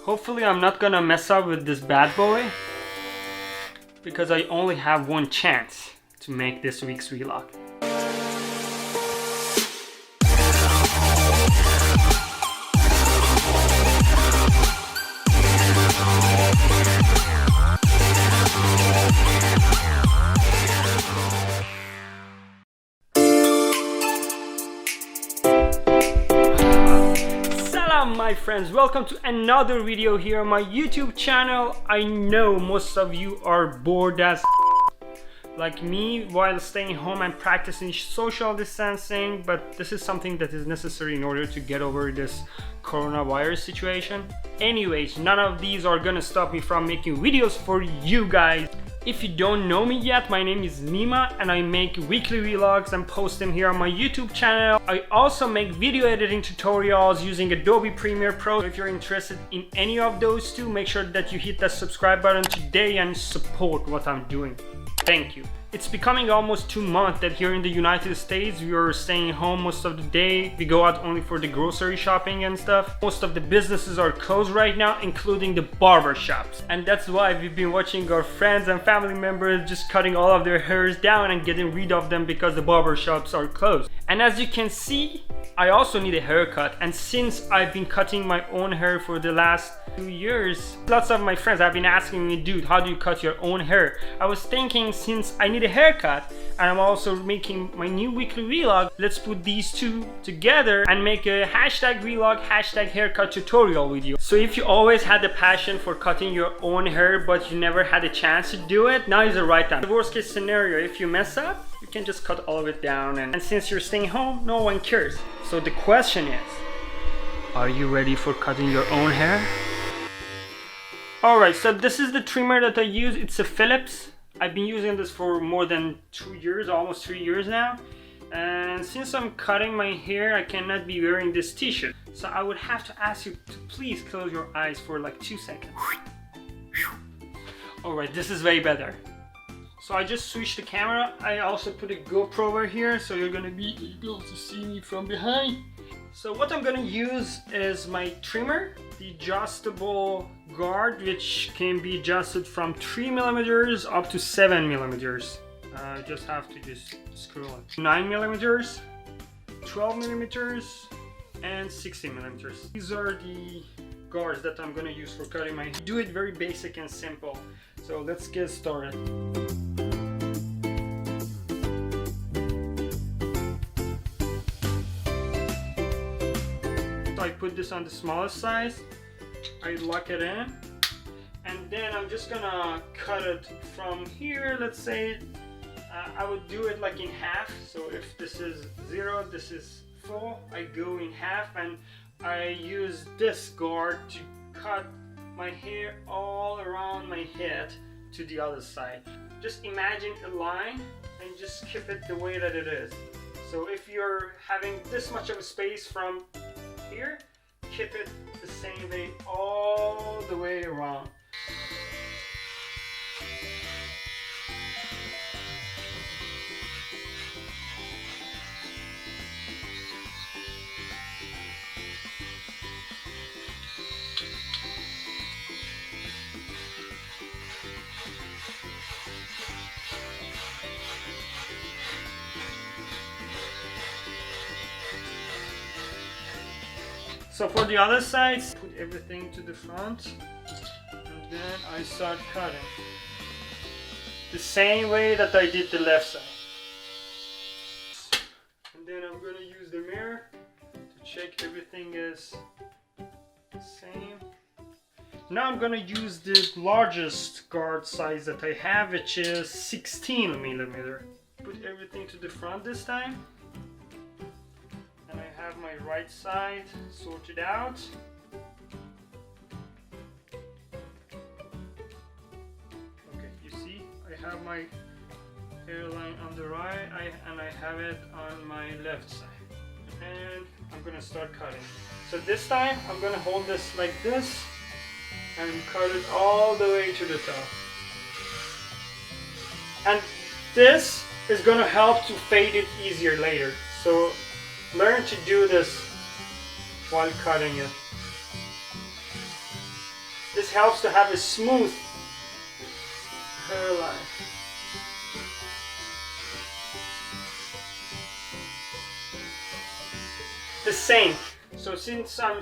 Hopefully I'm not gonna mess up with this bad boy, because I only have one chance to make this week's vlog. My friends, welcome to another video here on my YouTube channel. I know most of you are bored as like me while staying home and practicing social distancing, but this is something that is necessary in order to get over this coronavirus situation. Anyways, none of these are gonna stop me from making videos for you guys. If you don't know me yet, my name is Nima and I make weekly vlogs and post them here on my YouTube channel. I also make video editing tutorials using Adobe Premiere Pro. If you're interested in any of those two, make sure that you hit that subscribe button today and support what I'm doing. Thank you. It's becoming almost 2 months that here in the United States we are staying home most of the day. We go out only for the grocery shopping and stuff. Most of the businesses are closed right now, including the barber shops. And that's why we've been watching our friends and family members just cutting all of their hairs down and getting rid of them because the barber shops are closed. And as you can see, I also need a haircut, and since I've been cutting my own hair for the last 2 years, lots of my friends have been asking me, dude, how do you cut your own hair? I was thinking, since I need a haircut and I'm also making my new weekly vlog, let's put these two together and make a hashtag vlog, hashtag haircut tutorial video. So if you always had the passion for cutting your own hair but you never had a chance to do it, now is the right time. The worst case scenario, if you mess up, you can just cut all of it down, and since you're staying home, no one cares. So the question is, are you ready for cutting your own hair? Alright, so this is the trimmer that I use. It's a Philips. I've been using this for more than 2 years, almost 3 years now. And since I'm cutting my hair, I cannot be wearing this t-shirt. So I would have to ask you to please close your eyes for like 2 seconds. Alright, this is way better. So I just switched the camera. I also put a GoPro over here, so you're gonna be able to see me from behind. So what I'm gonna use is my trimmer, the adjustable guard, which can be adjusted from 3mm up to 7mm. I just have to just scroll it. 9mm, 12mm, and 16mm. These are the guards that I'm gonna use for cutting my hair. Do it very basic and simple. So let's get started. I put this on the smallest size, I lock it in, and then I'm just gonna cut it from here. Let's say I would do it like in half. So if this is 0, this is full, I go in half, and I use this guard to cut my hair all around my head to the other side. Just imagine a line and just keep it the way that it is. So if you're having this much of a space from here, keep it the same way all the way around. So for the other sides, put everything to the front, and then I start cutting the same way that I did the left side. And then I'm going to use the mirror to check everything is the same. Now I'm going to use the largest guard size that I have, which is 16mm. Put everything to the front this time. And I have my right side sorted out. Okay, you see, I have my hairline on the right, and I have it on my left side. And I'm gonna start cutting. So this time, I'm gonna hold this like this and cut it all the way to the top. And this is gonna help to fade it easier later. So learn to do this while cutting it. This helps to have a smooth hairline. The same. So since I'm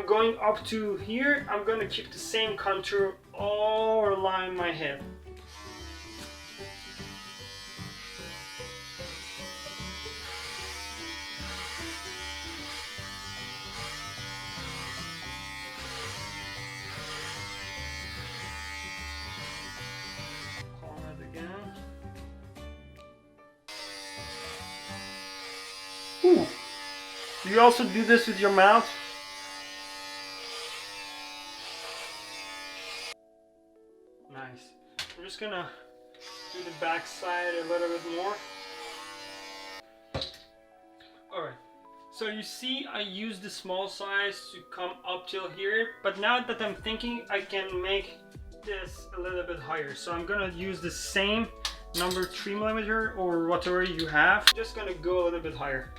going up to here, I'm gonna keep the same contour all around my head. Comb it again. Ooh. Do you also do this with your mouth? Nice. I'm just gonna do the back side a little bit more. Alright. So you see I use the small size to come up till here, but now that I'm thinking I can make this a little bit higher. So I'm gonna use the same number 3mm or whatever you have. Just gonna go a little bit higher.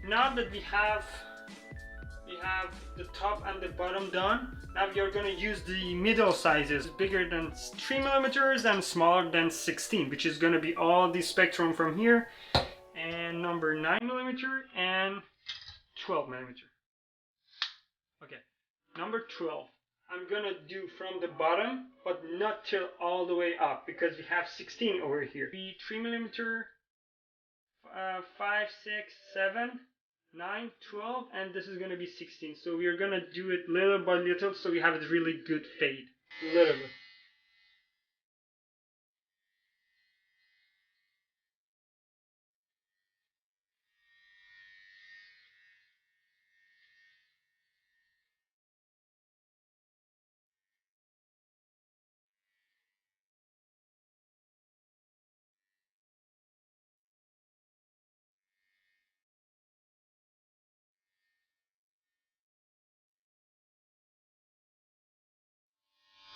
Now that we have the top and the bottom done, now we are going to use the middle sizes, bigger than 3mm and smaller than 16, which is going to be all the spectrum from here, and number 9mm and 12mm. Okay, number 12. I'm going to do from the bottom, but not till all the way up, because we have 16 over here. Be 3mm, 5, 6, 7, 9, 12, and this is going to be 16. So we are going to do it little by little so we have a really good fade. Little bit.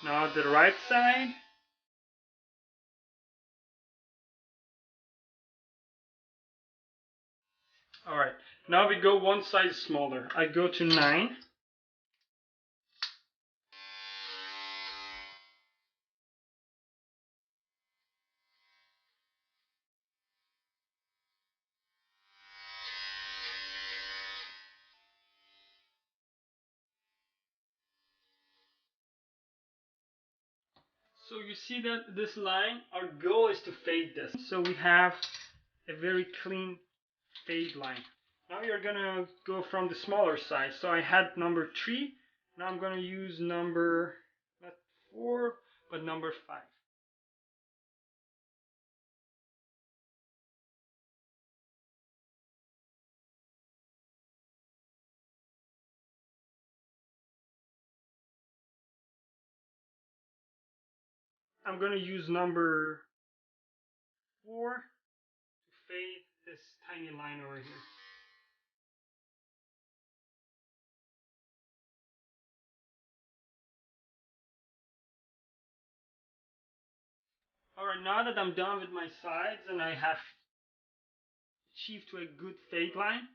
Now the right side. Alright, now we go one size smaller. I go to 9. So you see that this line, our goal is to fade this. So we have a very clean fade line. Now you're gonna go from the smaller size. So I had number 3. Now I'm gonna use number, not 4, but number 5. I'm gonna use number 4 to fade this tiny line over here. Alright, now that I'm done with my sides and I have achieved to a good fade line,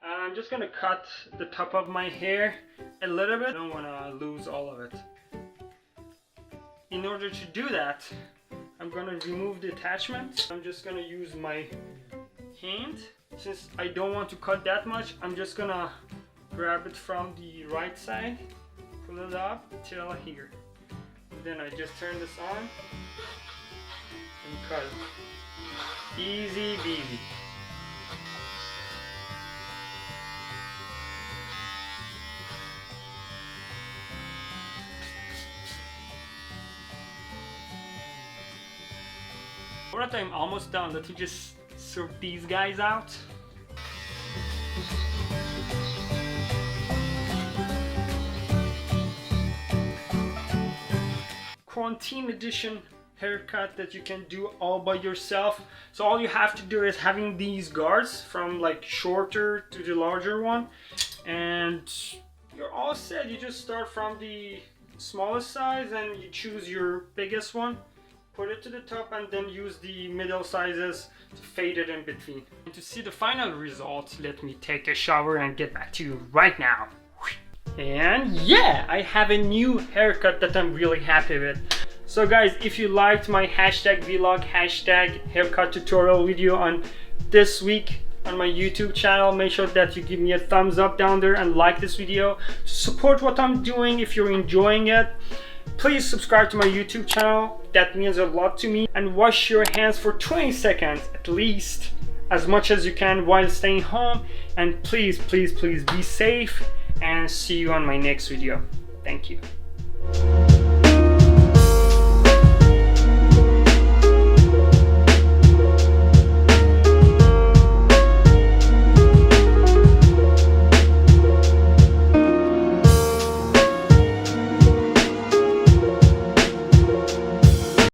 I'm just gonna cut the top of my hair a little bit. I don't wanna lose all of it. In order to do that, I'm gonna remove the attachment. I'm just gonna use my hand. Since I don't want to cut that much, I'm just gonna grab it from the right side, pull it up till here. Then I just turn this on and cut it. Easy peasy. Alright, I'm almost done. Let me just sort these guys out. Quarantine edition haircut that you can do all by yourself. So all you have to do is having these guards from like shorter to the larger one, and you're all set. You just start from the smallest size and you choose your biggest one, put it to the top, and then use the middle sizes to fade it in between. And to see the final result, let me take a shower and get back to you right now. And yeah, I have a new haircut that I'm really happy with. So guys, if you liked my hashtag vlog, hashtag haircut tutorial video on this week on my YouTube channel, make sure that you give me a thumbs up down there and like this video to support what I'm doing. If you're enjoying it, please subscribe to my YouTube channel. That means a lot to me. And wash your hands for 20 seconds at least, as much as you can while staying home. And please, please, please be safe, and see you on my next video. Thank you.